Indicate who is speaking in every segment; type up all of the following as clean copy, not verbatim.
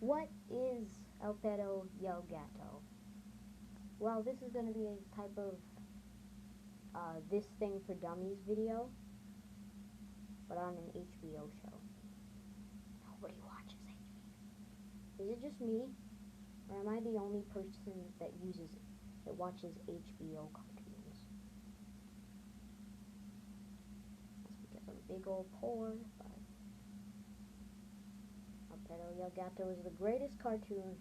Speaker 1: What is El Perro y el Gato? Well, this is going to be a type of This Thing for Dummies video, but on an HBO show. Nobody watches HBO. Is it just me, or am I the only person that watches HBO cartoons? That's because I'm a big old poor, but El Perro y el Gato is the greatest cartoon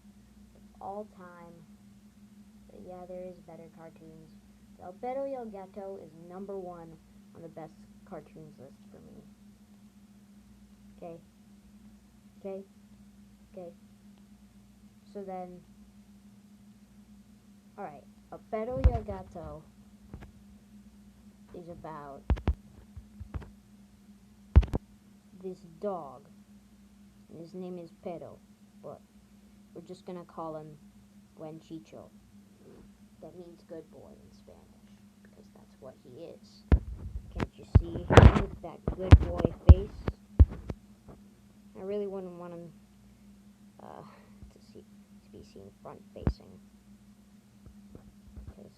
Speaker 1: of all time. But yeah, there is better cartoons. El Perro y el Gato is #1 on the best cartoons list for me. Okay. So then, alright, El Perro y el Gato is about this dog. And his name is Perro, but we're just gonna call him Buen Chicho. That means good boy in Spanish, because that's what he is. Can't you see him with that good boy face? I really wouldn't want him to be seen front facing, because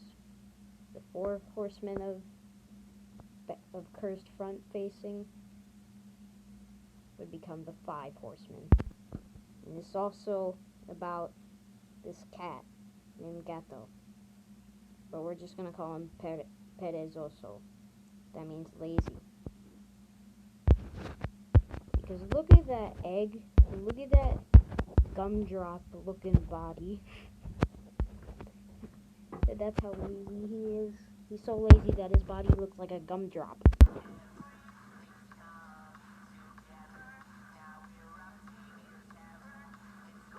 Speaker 1: the 4 horsemen of cursed front facing would become the 5 horsemen. And it's also about this cat named Gato, but we're just gonna call him perezoso. That means lazy. Because look at that egg, and look at that gumdrop looking body. That's how lazy he is. He's so lazy that his body looks like a gumdrop.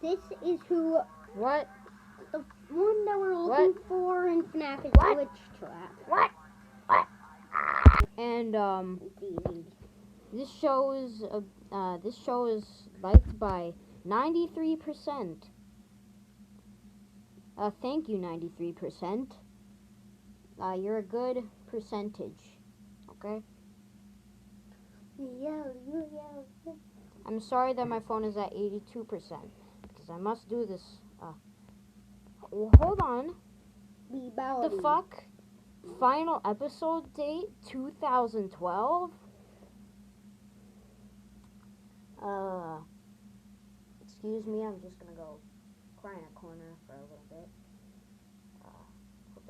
Speaker 2: This is who...
Speaker 1: What?
Speaker 2: The one that we're looking for in FNAF is
Speaker 1: What?
Speaker 2: Glitch Trap.
Speaker 1: What? And this show is liked by 93%. Thank you, 93%. You're a good percentage. Okay?
Speaker 2: Yeah.
Speaker 1: I'm sorry that my phone is at 82%, because I must do this. Hold on. The fuck? Final episode date 2012? Excuse me, I'm just gonna go cry in a corner for a little bit. Hope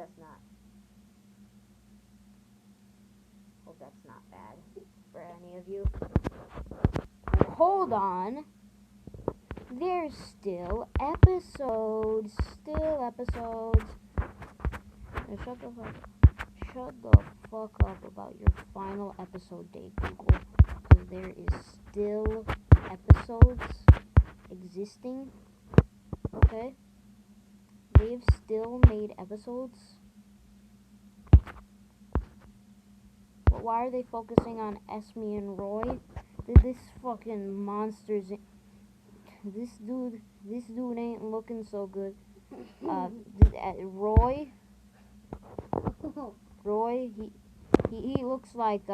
Speaker 1: that's not bad for any of you. Hold on. There's still episodes. Now shut the fuck up about your final episode date, Google. Because there is still episodes existing. Okay? They've still made episodes. But why are they focusing on Esme and Roy? This fucking monsters. This dude ain't looking so good. Roy, he looks like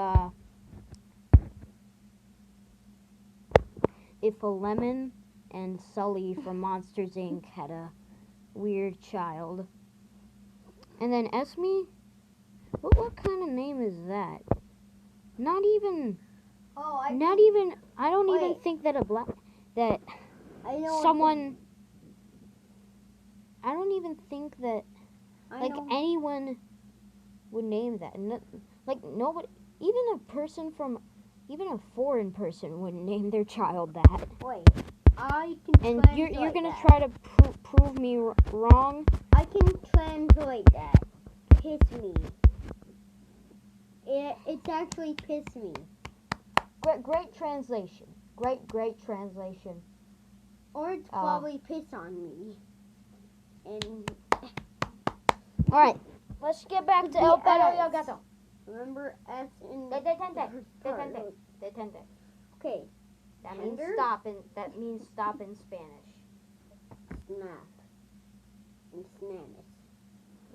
Speaker 1: if a Lemon and Sully from Monsters Inc. had a weird child. And then Esme, what kind of name is that? Not even. I don't even think that I don't even think that anyone would name that. Like nobody, even a foreign person wouldn't name their child that.
Speaker 2: Wait, I can.
Speaker 1: And you're gonna try to prove me wrong.
Speaker 2: I can translate that. Piss me. It's actually piss me.
Speaker 1: Great translation. Great translation.
Speaker 2: Or it's probably piss on me. And
Speaker 1: all right, let's get back to El Perro y el Gato.
Speaker 2: Remember S in
Speaker 1: Detente.
Speaker 2: Okay.
Speaker 1: That means stop in Spanish.
Speaker 2: Snap. In Spanish.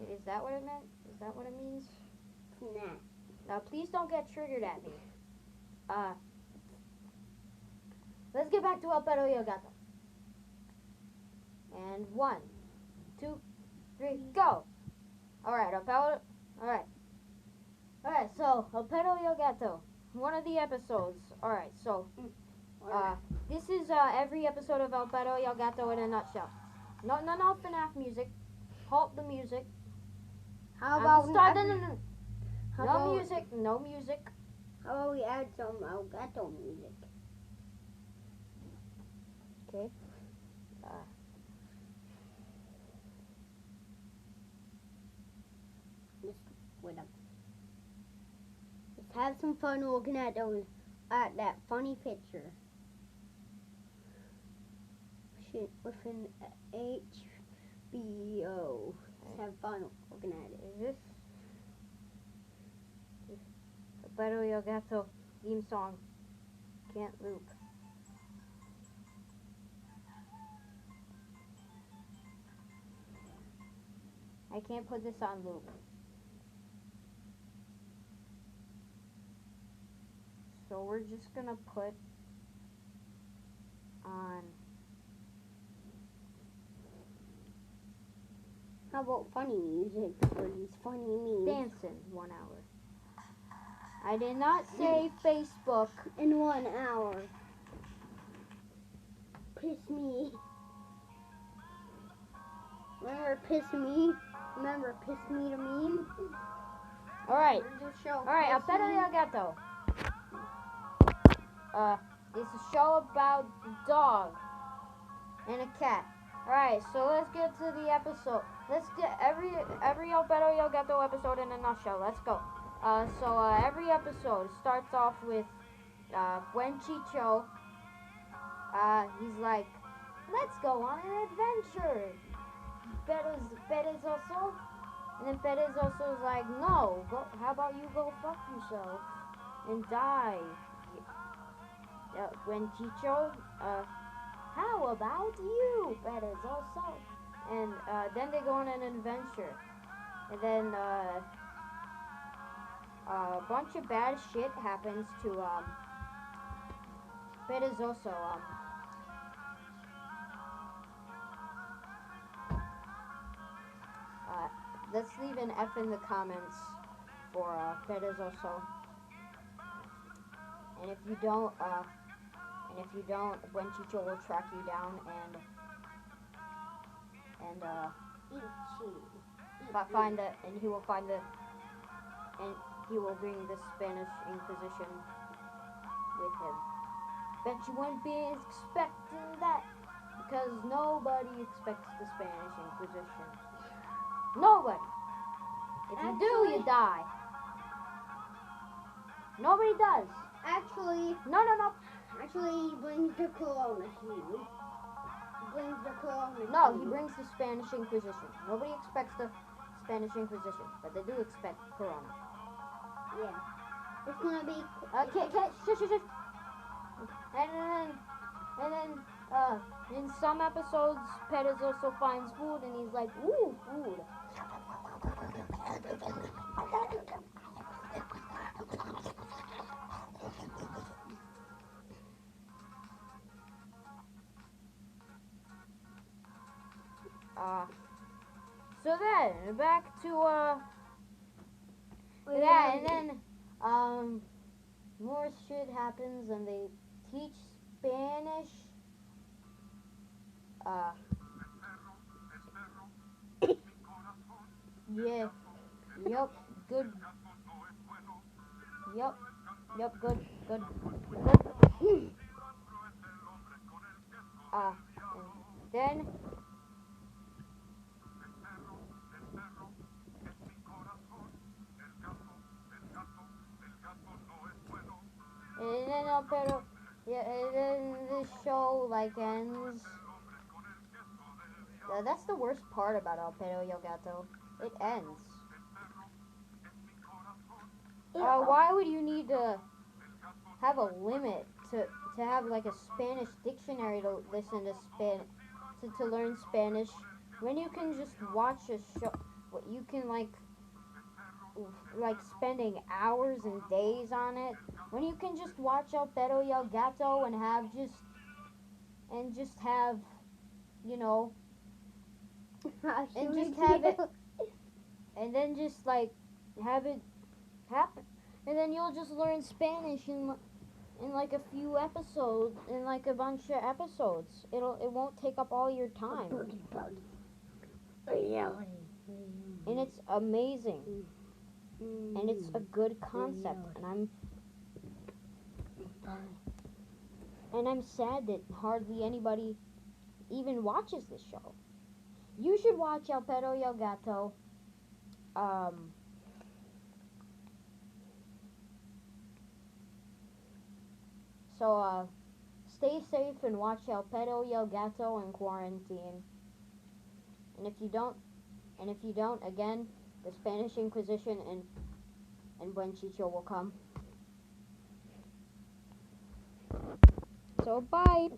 Speaker 1: Is that what it meant? Is that what it means?
Speaker 2: Snap.
Speaker 1: Now please don't get triggered at me. Let's get back to El Perro y el Gato. And 1, 2, 3, go! Alright, Alright, so, El Perro y el Gato. One of the episodes. Alright, so, this is every episode of El Perro y el Gato in a nutshell. No FNAF music. Halt the music.
Speaker 2: How about
Speaker 1: no music. No music.
Speaker 2: How about we add some El Gato music?
Speaker 1: Okay.
Speaker 2: Let's have some fun looking at that funny picture. Shit, with an HBO. Let's have fun looking at it.
Speaker 1: Is this El Perro y el Gato theme song? Can't loop. I can't put this on loop. So we're just gonna put on.
Speaker 2: How about funny music for these funny memes?
Speaker 1: Dancing 1 hour. I did not say Facebook.
Speaker 2: In 1 hour. Piss me. Remember piss me? Remember piss me to meme?
Speaker 1: Alright. Alright, El Perro y el Gato. It's a show about a dog and a cat. Alright, so let's get to the episode. Let's get every El Perro y el Gato episode in a nutshell. Let's go. Every episode starts off with when Chicho, he's like, let's go on an adventure. Perezoso, and then Perezoso's like, no, go. How about you go fuck yourself and die? When Chicho, how about you, Perezoso? And then they go on an adventure, and then a bunch of bad shit happens to Perezoso. Let's leave an F in the comments for Perezoso. And if you don't, when Chicho will track you down and he will bring the Spanish Inquisition with him. Bet you wouldn't be expecting that, because nobody expects the Spanish Inquisition. Nobody. If you do, you die. Nobody does.
Speaker 2: Actually,
Speaker 1: no.
Speaker 2: Actually, he brings the Corona here. He brings the Corona.
Speaker 1: No, he brings the Spanish Inquisition. Nobody expects the Spanish Inquisition, but they do expect Corona.
Speaker 2: Yeah. It's gonna be.
Speaker 1: Shush. And then, in some episodes, Perez also finds food, and he's like, ooh, food. So then, back to, and then, more shit happens, and they teach Spanish, yeah, yup, good, yup, good, and then, and then the show, like, ends. That's the worst part about El Perro y el Gato. It ends. Why would you need to have a limit to have, like, a Spanish dictionary to listen to to learn Spanish, when you can just watch a show? You can, like spending hours and days on it, when you can just watch El Perro y el Gato and have, you know, and just have it, and then just like have it happen, and then you'll just learn Spanish in like a few episodes, in like a bunch of episodes. It won't take up all your time, and it's amazing, and it's a good concept, and I'm sad that hardly anybody even watches this show. You should watch El Perro y el Gato. So stay safe and watch El Perro y el Gato in quarantine. And if you don't, again, the Spanish Inquisition and Buen Chicho will come. So bye.